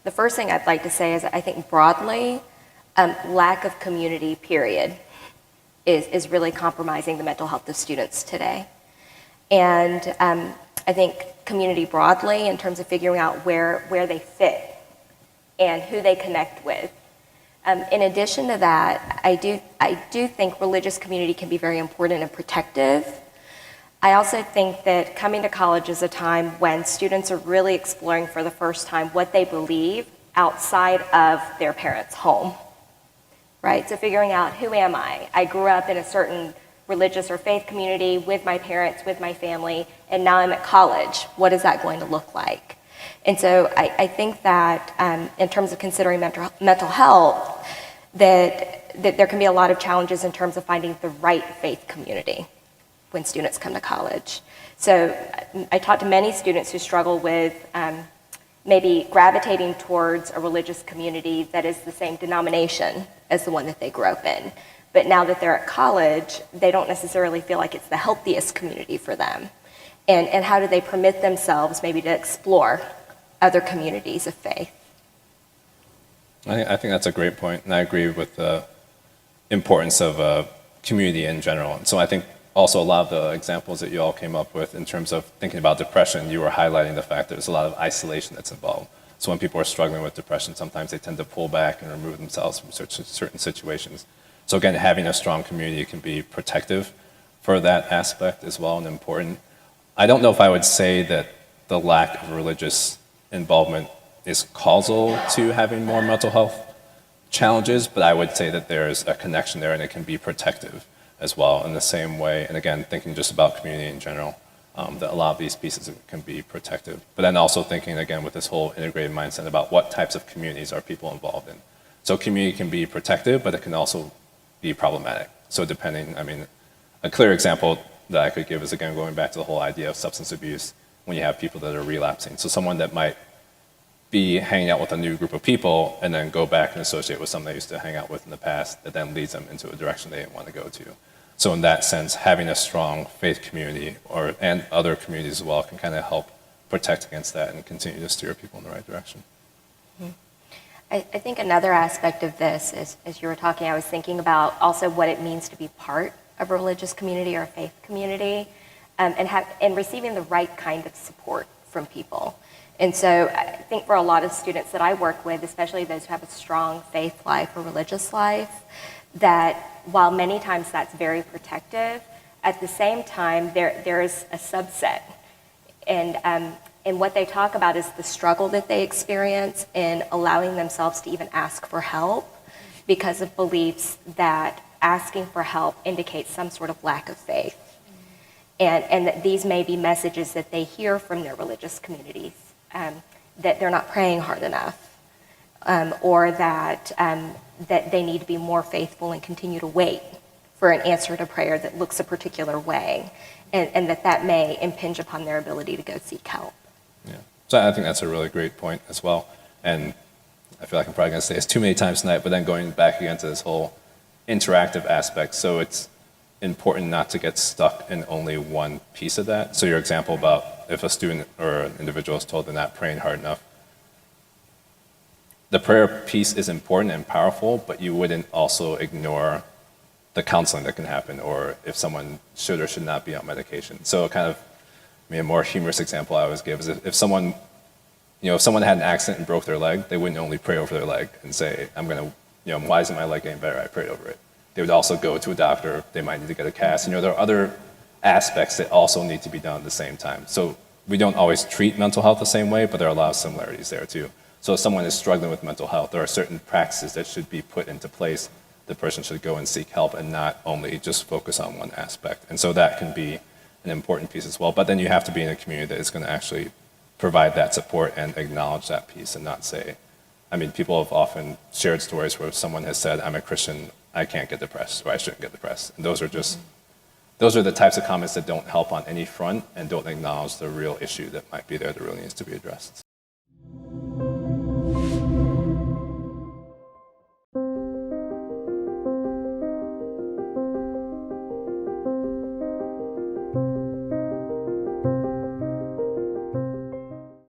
The first thing I'd like to say is I think broadly, lack of community, period, is really compromising the mental health of students today. And I think community broadly, in terms of figuring out where they fit and who they connect with. In addition to that, I do think religious community can be very important and protective. I also think that coming to college is a time when students are really exploring for the first time what they believe outside of their parents' home, right? So figuring out, who am I? I grew up in a certain religious or faith community with my parents, with my family, and now I'm at college. What is that going to look like? And so I think that in terms of considering mental health, that there can be a lot of challenges in terms of finding the right faith community when students come to college. So I talk to many students who struggle with maybe gravitating towards a religious community that is the same denomination as the one that they grew up in. But now that they're at college, they don't necessarily feel like it's the healthiest community for them. And how do they permit themselves maybe to explore other communities of faith? I think that's a great point, and I agree with the importance of community in general. And so I think also a lot of the examples that you all came up with in terms of thinking about depression, you were highlighting the fact that there's a lot of isolation that's involved. So when people are struggling with depression, sometimes they tend to pull back and remove themselves from certain situations. So again, having a strong community can be protective for that aspect as well and important. I don't know if I would say that the lack of religious involvement is causal to having more mental health challenges, but I would say that there's a connection there and it can be protective as well in the same way. And again, thinking just about community in general, that a lot of these pieces can be protective. But then also thinking again with this whole integrated mindset about what types of communities are people involved in. So community can be protective, but it can also be problematic. So depending, I mean, a clear example that I could give is again going back to the whole idea of substance abuse when you have people that are relapsing. So someone that might be hanging out with a new group of people and then go back and associate with someone they used to hang out with in the past that then leads them into a direction they didn't want to go to. So in that sense, having a strong faith community and other communities as well can kind of help protect against that and continue to steer people in the right direction. Mm-hmm. I think another aspect of this, as you were talking, I was thinking about also what it means to be part of a religious community or a faith community, and receiving the right kind of support from people. And so I think for a lot of students that I work with, especially those who have a strong faith life or religious life, that while many times that's very protective, at the same time there is a subset. And what they talk about is the struggle that they experience in allowing themselves to even ask for help because of beliefs that asking for help indicates some sort of lack of faith. And that these may be messages that they hear from their religious communities, that they're not praying hard enough, or that they need to be more faithful and continue to wait for an answer to prayer that looks a particular way, and that may impinge upon their ability to go seek help. Yeah, so I think that's a really great point as well. And I feel like I'm probably going to say this too many times tonight, but then going back again to this whole interactive aspect. So it's important not to get stuck in only one piece of that. So your example about if a student or an individual is told they're not praying hard enough, the prayer piece is important and powerful, but you wouldn't also ignore the counseling that can happen or if someone should or should not be on medication. So kind of, I mean, a more humorous example I always give is if someone had an accident and broke their leg, they wouldn't only pray over their leg and say, why isn't my leg getting better? I prayed over it. They would also go to a doctor. They might need to get a cast. There are other aspects that also need to be done at the same time. So we don't always treat mental health the same way, but there are a lot of similarities there too. So if someone is struggling with mental health, there are certain practices that should be put into place. The person should go and seek help and not only just focus on one aspect. And so that can be an important piece as well. But then you have to be in a community that is going to actually provide that support and acknowledge that piece and not say, I mean, people have often shared stories where someone has said, I'm a Christian, I can't get depressed, or I shouldn't get depressed. And those are the types of comments that don't help on any front and don't acknowledge the real issue that might be there that really needs to be addressed.